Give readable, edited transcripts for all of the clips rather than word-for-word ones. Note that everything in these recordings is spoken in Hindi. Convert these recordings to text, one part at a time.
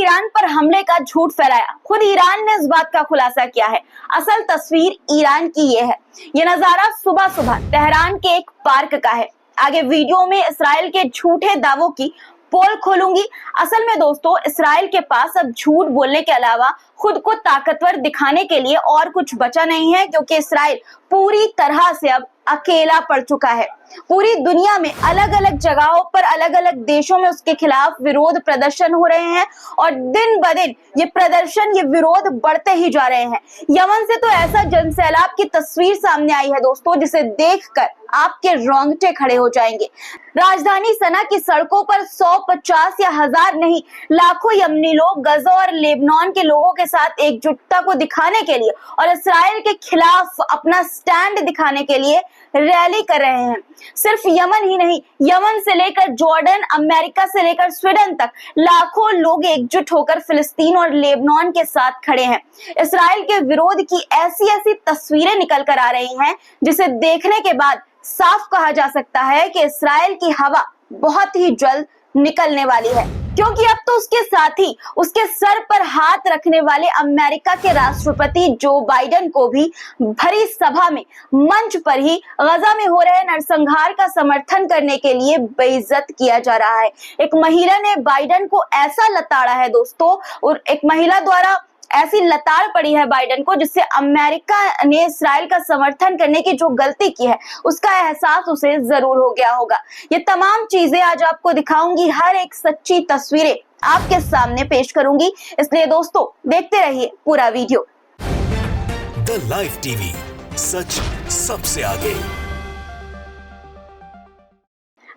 ईरान पर हमले का झूठ फैलाया। खुद ईरान ने इस बात का खुलासा किया है। असल तस्वीर ईरान की ये है। ये नजारा सुबह सुबह तेहरान के एक पार्क का है। आगे वीडियो में इसराइल के झूठे दावों की पोल खोलूंगी। असल में दोस्तों, इसराइल के पास अब झूठ बोलने के अलावा खुद को ताकतवर दिखाने के लिए और कुछ बचा नहीं है, क्योंकि इसराइल पूरी तरह से अब अकेला पड़ चुका है। पूरी दुनिया में अलग अलग जगहों पर अलग अलग देशों में उसके खिलाफ विरोध प्रदर्शन हो रहे हैं और दिन ब दिन ये प्रदर्शन, ये विरोध बढ़ते ही जा रहे हैं। यमन से तो ऐसा जनसैलाब की तस्वीर सामने आई है दोस्तों, जिसे देखकर आपके रोंगटे खड़े हो जाएंगे। राजधानी सना की सड़कों पर 100, 50 या 1000 नहीं, लाखों यमनी लोग गजा और लेबनान के लोगों के साथ एकजुटता को दिखाने के लिए और इसराइल के खिलाफ अपना स्टैंड दिखाने के लिए रैली कर रहे हैं। सिर्फ यमन ही नहीं, यमन से लेकर जॉर्डन, अमेरिका से लेकर स्वीडन तक लाखों लोग एकजुट होकर फिलिस्तीन और लेबनान के साथ खड़े हैं। इसराइल के विरोध की ऐसी ऐसी तस्वीरें निकल कर आ रही हैं, जिसे देखने के बाद साफ कहा जा सकता है कि इसराइल की हवा बहुत ही जल्द निकलने वाली है, क्योंकि अब तो उसके साथ ही उसके सर पर हाथ रखने वाले अमेरिका के राष्ट्रपति जो बाइडेन को भी भरी सभा में, मंच पर ही गजा में हो रहे नरसंहार का समर्थन करने के लिए बेइज्जत किया जा रहा है। एक महिला ने बाइडेन को ऐसा लताड़ा है दोस्तों, और एक महिला द्वारा ऐसी लताड़ पड़ी है बाइडेन को, जिससे अमेरिका ने इसराइल का समर्थन करने की जो गलती की है उसका एहसास उसे जरूर हो गया होगा। ये तमाम चीजें आज आपको दिखाऊंगी, हर एक सच्ची तस्वीरें आपके सामने पेश करूंगी, इसलिए दोस्तों देखते रहिए पूरा वीडियो। द लाइव टीवी, सच सबसे आगे।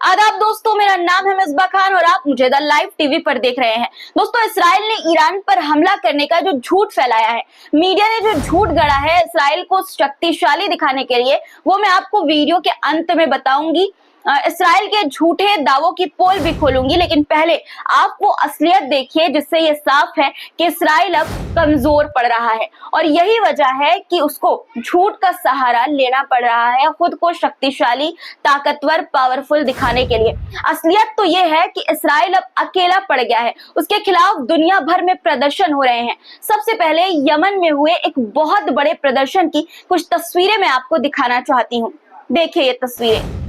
आदाब दोस्तों, मेरा नाम है मिसबा खान और आप मुझे द लाइव टीवी पर देख रहे हैं। दोस्तों, इसराइल ने ईरान पर हमला करने का जो झूठ फैलाया है, मीडिया ने जो झूठ गढ़ा है इसराइल को शक्तिशाली दिखाने के लिए, वो मैं आपको वीडियो के अंत में बताऊंगी। इसराइल के झूठे दावों की पोल भी खोलूंगी, लेकिन पहले आप वो असलियत देखिए, जिससे ये साफ है कि इसराइल अब कमजोर पड़ रहा है और यही वजह है कि उसको झूठ का सहारा लेना पड़ रहा है खुद को शक्तिशाली, ताकतवर, पावरफुल दिखाने के लिए। असलियत तो ये है कि इसराइल अब अकेला पड़ गया है। उसके खिलाफ दुनिया भर में प्रदर्शन हो रहे हैं। सबसे पहले यमन में हुए एक बहुत बड़े प्रदर्शन की कुछ तस्वीरें मैं आपको दिखाना चाहती हूँ। देखिए ये तस्वीरें।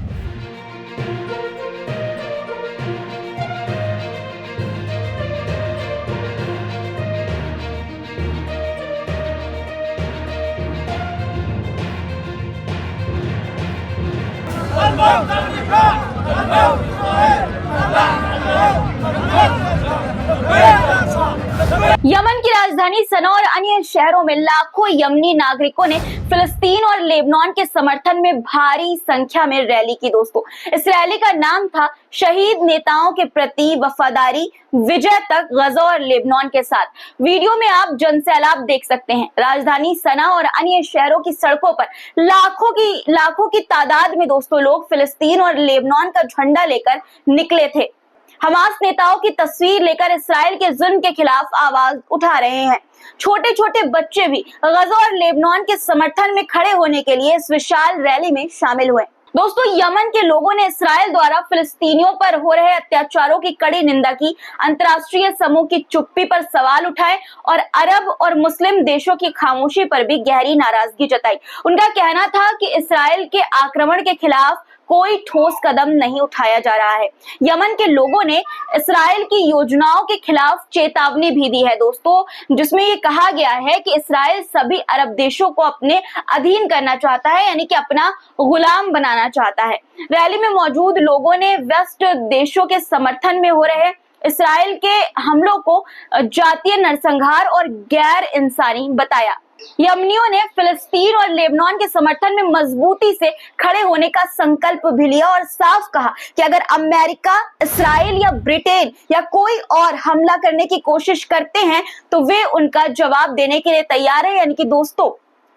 यमन की राजधानी सना और अन्य शहरों में लाखों यमनी नागरिकों ने फिलिस्तीन और लेबनान के समर्थन में भारी संख्या में रैली की दोस्तों। इस रैली का नाम था शहीद नेताओं के प्रति वफादारी, विजय तक, गजा और लेबनान के साथ। वीडियो में आप जनसैलाब देख सकते हैं। राजधानी सना और अन्य शहरों की सड़कों पर लाखों की तादाद में दोस्तों लोग फिलिस्तीन और लेबनान का झंडा लेकर निकले थे। हमास नेताओं की तस्वीर लेकर इसराइल के जुल्म के खिलाफ आवाज उठा रहे हैं। छोटे छोटे बच्चे भी गजा और लेबनान के समर्थन में खड़े होने के लिए इस विशाल रैली में शामिल हुए। दोस्तों, यमन के लोगों ने इसराइल द्वारा फिलिस्तीनियों पर हो रहे अत्याचारों की कड़ी निंदा की, अंतर्राष्ट्रीय समूह की चुप्पी पर सवाल उठाए और अरब और मुस्लिम देशों की खामोशी पर भी गहरी नाराजगी जताई। उनका कहना था कि इसराइल के आक्रमण के खिलाफ कोई ठोस कदम नहीं उठाया जा रहा है। यमन के लोगों ने इसराइल की योजनाओं के खिलाफ चेतावनी भी दी है दोस्तों, जिसमें ये कहा गया है कि इसराइल सभी अरब देशों को अपने अधीन करना चाहता है, यानी कि अपना गुलाम बनाना चाहता है। रैली में मौजूद लोगों ने वेस्ट देशों के समर्थन में हो रहे इसराइल के हमलों को जातीय नरसंहार और गैर इंसानी बताया। यमनियों ने फिलिस्तीन और लेबनान के समर्थन में मजबूती से खड़े होने का संकल्प भी लिया और साफ कहा कि अगर अमेरिका, इसराइल या ब्रिटेन या कोई और हमला करने की कोशिश करते हैं तो वे उनका जवाब देने के लिए तैयार है। यानी कि दोस्तों,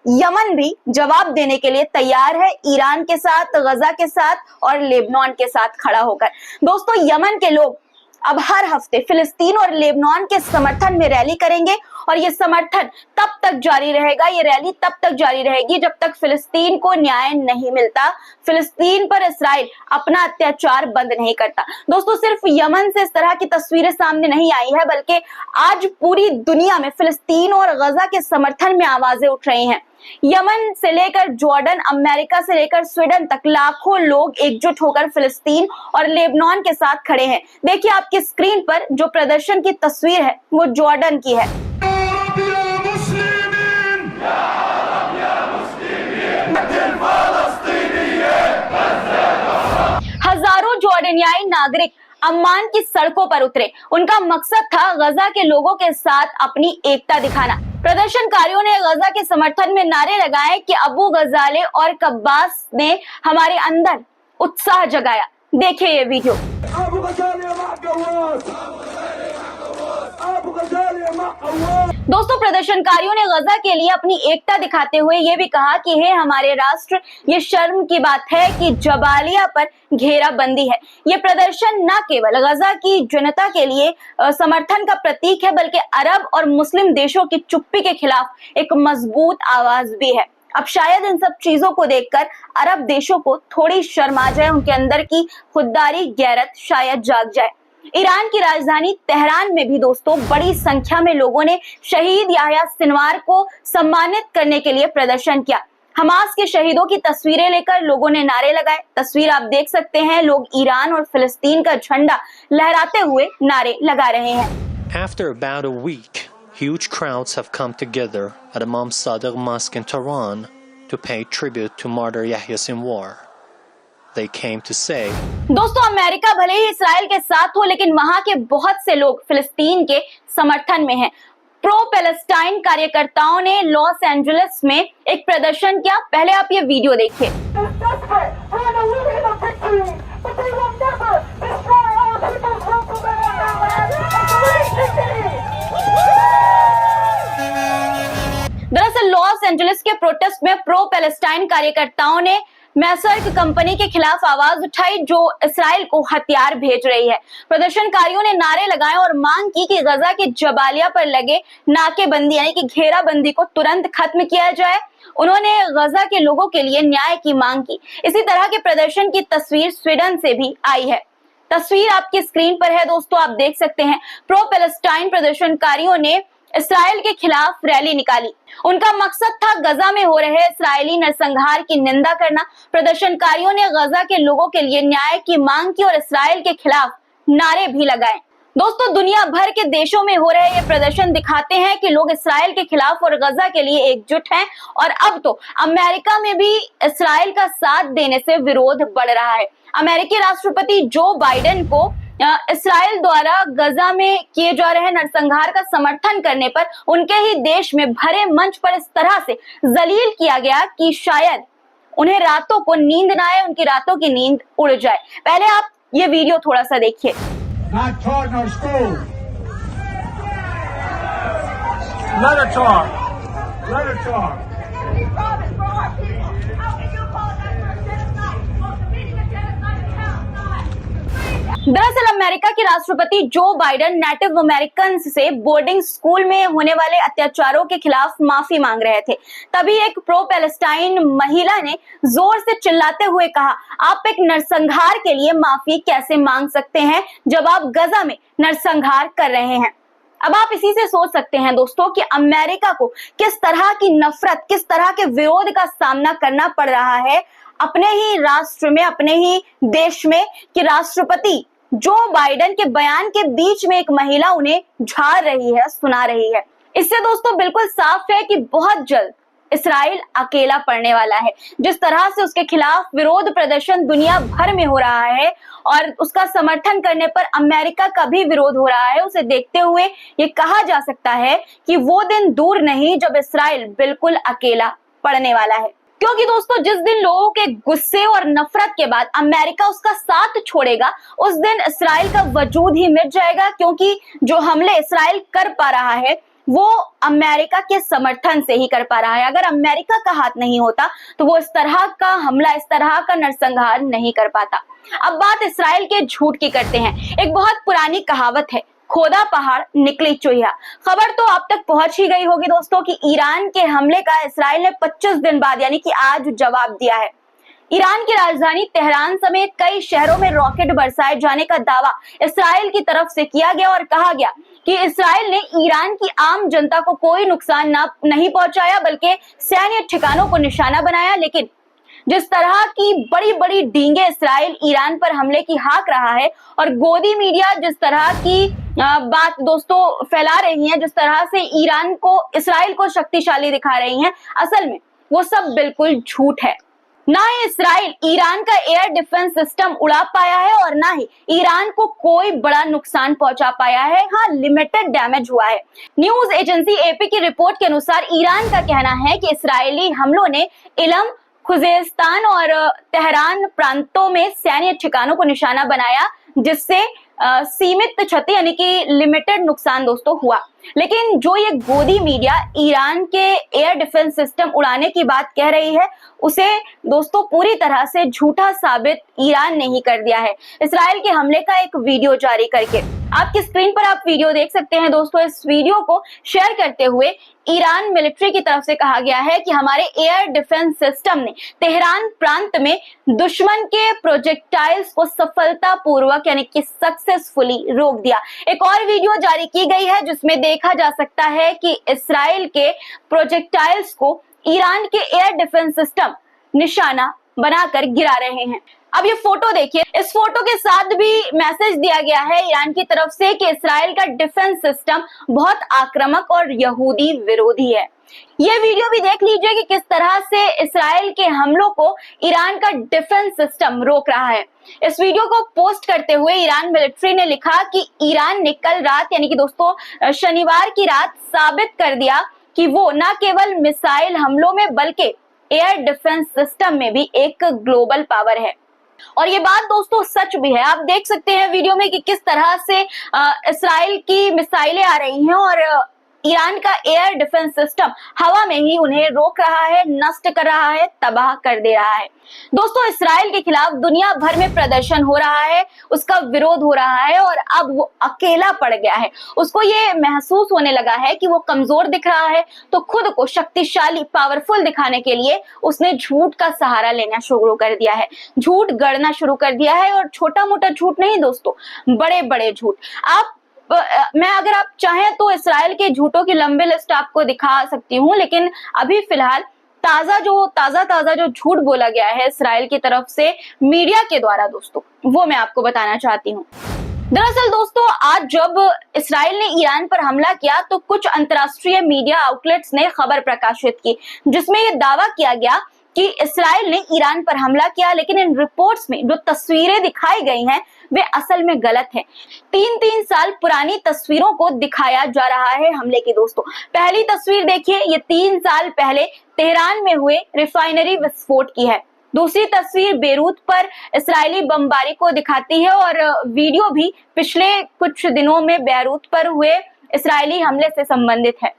यमन भी जवाब देने के लिए तैयार है, ईरान के साथ, गजा के साथ और लेबनान के साथ खड़ा होकर। दोस्तों, यमन के लोग अब हर हफ्ते फिलिस्तीन और लेबनान के समर्थन में रैली करेंगे और ये समर्थन तब तक जारी रहेगा, ये रैली तब तक जारी रहेगी जब तक फिलिस्तीन को न्याय नहीं मिलता, फिलिस्तीन पर इस्राइल अपना अत्याचार बंद नहीं करता। दोस्तों, सिर्फ यमन से इस तरह की तस्वीरें सामने नहीं आई है, बल्कि आज पूरी दुनिया में फिलिस्तीन और गजा के समर्थन में आवाजें उठ रही हैं। यमन से लेकर जॉर्डन, अमेरिका से लेकर स्वीडन तक लाखों लोग एकजुट होकर फिलिस्तीन और लेबनान के साथ खड़े हैं। देखिए आपकी स्क्रीन पर जो प्रदर्शन की तस्वीर है वो जॉर्डन की है। हजारों जॉर्डनियाई नागरिक अम्मान की सड़कों पर उतरे। उनका मकसद था गजा के लोगों के साथ अपनी एकता दिखाना। प्रदर्शनकारियों ने गजा के समर्थन में नारे लगाए कि अबू गजाले और कब्बास ने हमारे अंदर उत्साह जगाया। देखिए ये वीडियो। दोस्तों, प्रदर्शनकारियों ने गजा के लिए अपनी एकता दिखाते हुए ये भी कहा कि हे हमारे राष्ट्र, ये शर्म की बात है कि जबालिया पर घेराबंदी है। ये प्रदर्शन न केवल गजा की जनता के लिए समर्थन का प्रतीक है, बल्कि अरब और मुस्लिम देशों की चुप्पी के खिलाफ एक मजबूत आवाज भी है। अब शायद इन सब चीजों को देखकर अरब देशों को थोड़ी शर्म आ जाए, उनके अंदर की खुददारी गैरत शायद जाग जाए। ईरान की राजधानी तेहरान में भी दोस्तों बड़ी संख्या में लोगों ने शहीद याह्या सिनवार को सम्मानित करने के लिए प्रदर्शन किया। हमास के शहीदों की तस्वीरें लेकर लोगों ने नारे लगाए। तस्वीर आप देख सकते हैं, लोग ईरान और फिलिस्तीन का झंडा लहराते हुए नारे लगा रहे हैं। After about a week, huge crowds have come together at Imam Sadiq Mosque in Tehran to pay tribute to martyr Yahya Sinwar. They came to say, दोस्तों, अमेरिका भले ही इस्राइल के साथ हो, लेकिन वहां के बहुत से लोग फिलिस्तीन के समर्थन में हैं। प्रो पैलेस्टाइन कार्यकर्ताओं ने लॉस एंजलिस में एक प्रदर्शन किया। पहले आप ये वीडियो देखिए। दरअसल लॉस एंजलिस के प्रोटेस्ट में प्रो पैलेस्टाइन कार्यकर्ताओं ने मैसर्क कंपनी के खिलाफ आवाज उठाई, जो इस्राइल को हथियार भेज रही है। प्रदर्शनकारियों ने नारे लगाए और मांग की कि गजा के जबालिया पर लगे नाकेबंदी यानी कि घेराबंदी को तुरंत खत्म किया जाए। उन्होंने गजा के लोगों के लिए न्याय की मांग की। इसी तरह के प्रदर्शन की तस्वीर स्वीडन से भी आई है। तस्वीर आपकी स्क्रीन पर है दोस्तों, आप देख सकते हैं। प्रो पैलेस्टाइन प्रदर्शनकारियों ने इस्राइल के खिलाफ रैली निकाली। उनका मकसद था गजा में हो रहे इस्राएली नरसंहार की निंदा करना। प्रदर्शनकारियों ने गजा के लोगों के लिए न्याय की मांग की और इस्राइल के खिलाफ नारे भी लगाए। दोस्तों, दुनिया भर के देशों में हो रहे ये प्रदर्शन दिखाते हैं कि लोग इस्राइल के खिलाफ और गजा के लिए एकजुट हैं। और अब तो अमेरिका में भी इस्राइल का साथ देने से विरोध बढ़ रहा है। अमेरिकी राष्ट्रपति जो बाइडेन को इस्राइल द्वारा गजा में किए जा रहे नरसंहार का समर्थन करने पर उनके ही देश में भरे मंच पर इस तरह से जलील किया गया कि शायद उन्हें रातों को नींद ना आए, उनकी रातों की नींद उड़ जाए। पहले आप ये वीडियो थोड़ा सा देखिए। दरअसल अमेरिका के राष्ट्रपति जो बाइडेन नेटिव अमेरिकन से बोर्डिंग स्कूल में होने वाले अत्याचारों के खिलाफ माफी मांग रहे थे। तभी एक प्रो पैलेस्टाइन महिला ने जोर से चिल्लाते हुए कहा, आप एक नरसंहार के लिए माफी कैसे मांग सकते हैं जब आप गजा में नरसंहार कर रहे हैं। अब आप इसी से सोच सकते हैं दोस्तों कि अमेरिका को किस तरह की नफरत, किस तरह के विरोध का सामना करना पड़ रहा है अपने ही राष्ट्र में, अपने ही देश में, कि राष्ट्रपति जो बाइडेन के बयान के बीच में एक महिला उन्हें झाड़ रही है, सुना रही है। इससे दोस्तों बिल्कुल साफ है कि बहुत जल्द इस्राइल अकेला पड़ने वाला है। जिस तरह से उसके खिलाफ विरोध प्रदर्शन दुनिया भर में हो रहा है और उसका समर्थन करने पर अमेरिका का भी विरोध हो रहा है, उसे देखते हुए ये कहा जा सकता है कि वो दिन दूर नहीं जब इस्राइल बिल्कुल अकेला पड़ने वाला है। क्योंकि दोस्तों जिस दिन लोगों के गुस्से और नफरत के बाद अमेरिका उसका साथ छोड़ेगा, उस दिन इस्राइल का वजूद ही मिट जाएगा। क्योंकि जो हमले इस्राइल कर पा रहा है वो अमेरिका के समर्थन से ही कर पा रहा है। अगर अमेरिका का हाथ नहीं होता तो वो इस तरह का हमला, इस तरह का नरसंहार नहीं कर पाता। अब बात इस्राइल के झूठ की करते हैं। एक बहुत पुरानी कहावत है, खोदा पहाड़ निकली चुहिया। खबर तो आप तक पहुंच ही गई होगी दोस्तों कि ईरान के हमले का इस्राइल ने 25 दिन बाद यानी कि आज जवाब दिया है। ईरान की राजधानी तेहरान समेत कई शहरों में रॉकेट बरसाए जाने का दावा इस्राइल की तरफ से किया गया और कहा गया कि इस्राइल ने ईरान की आम जनता को कोई नुकसान नहीं पहुंचाया बल्कि सैन्य ठिकानों को निशाना बनाया। लेकिन जिस तरह की बड़ी बड़ी डींगे इस्राइल ईरान पर हमले की हाँक रहा है और गोदी मीडिया जिस तरह की बात दोस्तों फैला रही है, जिस तरह से ईरान को इस्राइल को शक्तिशाली दिखा रही हैं, असल में वो सब बिल्कुल झूठ है। ना ही इस्राइल ईरान का एयर डिफेंस सिस्टम उड़ा पाया है और ना ही ईरान को कोई बड़ा नुकसान पहुंचा पाया है। हाँ, लिमिटेड डैमेज हुआ है। न्यूज एजेंसी एपी की रिपोर्ट के अनुसार ईरान का कहना है कि इस्राएली हमलों ने इलम, खुजेस्तान और तेहरान प्रांतों में सैन्य ठिकानों को निशाना बनाया, जिससे सीमित क्षति यानी कि लिमिटेड नुकसान दोस्तों हुआ। लेकिन जो ये गोदी मीडिया ईरान के एयर डिफेंस सिस्टम उड़ाने की बात कह रही है, उसे दोस्तों पूरी तरह से झूठा साबित ईरान ने ही कर दिया है इस्राइल के हमले का एक वीडियो जारी करके। आपकी स्क्रीन पर आप वीडियो देख सकते हैं दोस्तों। इस वीडियो को शेयर करते हुए ईरान मिलिट्री की तरफ से कहा गया है कि हमारे एयर डिफेंस सिस्टम ने तेहरान प्रांत में दुश्मन के प्रोजेक्टाइल्स को सफलतापूर्वक यानी कि सक्सेसफुली रोक दिया। एक और वीडियो जारी की गई है जिसमें देखा जा सकता है कि इस्राइल के प्रोजेक्टाइल्स को ईरान के एयर डिफेंस सिस्टम निशाना बनाकर गिरा रहे हैं। अब ये फोटो देखिए, इस फोटो के साथ भी मैसेज दिया गया है ईरान की तरफ से कि इस्राइल का डिफेंस सिस्टम बहुत आक्रामक और यहूदी विरोधी है। ये वीडियो भी देख लीजिए कि किस तरह से इस्राइल के हमलों को ईरान का डिफेंस सिस्टम रोक रहा है। इस वीडियो को पोस्ट करते हुए ईरान मिलिट्री ने लिखा कि ईरान ने कल रात यानी कि दोस्तों शनिवार की रात साबित कर दिया कि वो न केवल मिसाइल हमलों में बल्कि एयर डिफेंस सिस्टम में भी एक ग्लोबल पावर है। और ये बात दोस्तों सच भी है। आप देख सकते हैं वीडियो में कि किस तरह से इस्राइल की मिसाइलें आ रही हैं और ईरान का एयर डिफेंस सिस्टम हवा में ही उन्हें रोक रहा है, नष्ट कर रहा है, तबाह कर दे रहा है। दोस्तों, इस्राइल के खिलाफ दुनिया भर में प्रदर्शन हो रहा है, उसका विरोध हो रहा है और अब वो अकेला पड़ गया है। उसको ये महसूस होने लगा है कि वो कमजोर दिख रहा है, तो खुद को शक्तिशाली, पावरफुल दिखाने के लिए उसने झूठ का सहारा लेना शुरू कर दिया है, झूठ गढ़ना शुरू कर दिया है। और छोटा मोटा झूठ नहीं दोस्तों, बड़े बड़े झूठ। मैं अगर आप चाहें तो इस्राइल के झूठों की लंबी लिस्ट आपको दिखा सकती हूँ, लेकिन अभी फिलहाल ताजा जो झूठ बोला गया है इस्राइल की तरफ से मीडिया के द्वारा दोस्तों, वो मैं आपको बताना चाहती हूँ। दरअसल दोस्तों, आज जब इस्राइल ने ईरान पर हमला किया तो कुछ अंतर्राष्ट्रीय मीडिया आउटलेट्स ने खबर प्रकाशित की जिसमें यह दावा किया गया कि इस्राइल ने ईरान पर हमला किया, लेकिन इन रिपोर्ट्स में जो तस्वीरें दिखाई गई हैं वे असल में गलत है। 3 साल पुरानी तस्वीरों को दिखाया जा रहा है हमले की दोस्तों। पहली तस्वीर देखिए, ये 3 साल पहले तेहरान में हुए रिफाइनरी विस्फोट की है। दूसरी तस्वीर बेरूत पर इस्राएली बमबारी को दिखाती है और वीडियो भी पिछले कुछ दिनों में बेरूत पर हुए इस्राएली हमले से संबंधित है।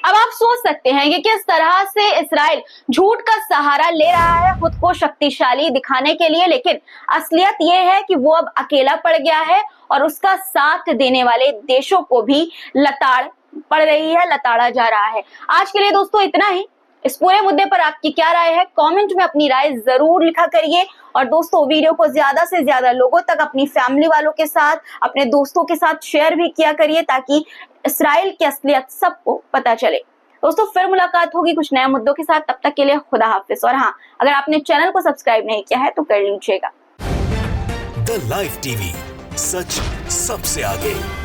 अब आप सोच सकते हैं कि किस तरह से इस्राइल झूठ का सहारा ले रहा है खुद को शक्तिशाली दिखाने के लिए, लेकिन असलियत यह है कि वो अब अकेला पड़ गया है और उसका साथ देने वाले देशों को भी लताड़ पड़ रही है, लताड़ा जा रहा है। आज के लिए दोस्तों इतना ही। इस पूरे मुद्दे पर आपकी क्या राय है, कमेंट में अपनी राय जरूर लिखा करिए। और दोस्तों, वीडियो को ज्यादा से ज्यादा लोगों तक, अपनी फैमिली वालों के साथ, अपने दोस्तों के साथ शेयर भी किया करिए ताकि इस्राइल की असलियत सबको पता चले। दोस्तों, फिर मुलाकात होगी कुछ नए मुद्दों के साथ। तब तक के लिए खुदा हाफिज। और हाँ, अगर आपने चैनल को सब्सक्राइब नहीं किया है तो कर लीजिएगा। द लाइव टीवी, सच सबसे आगे।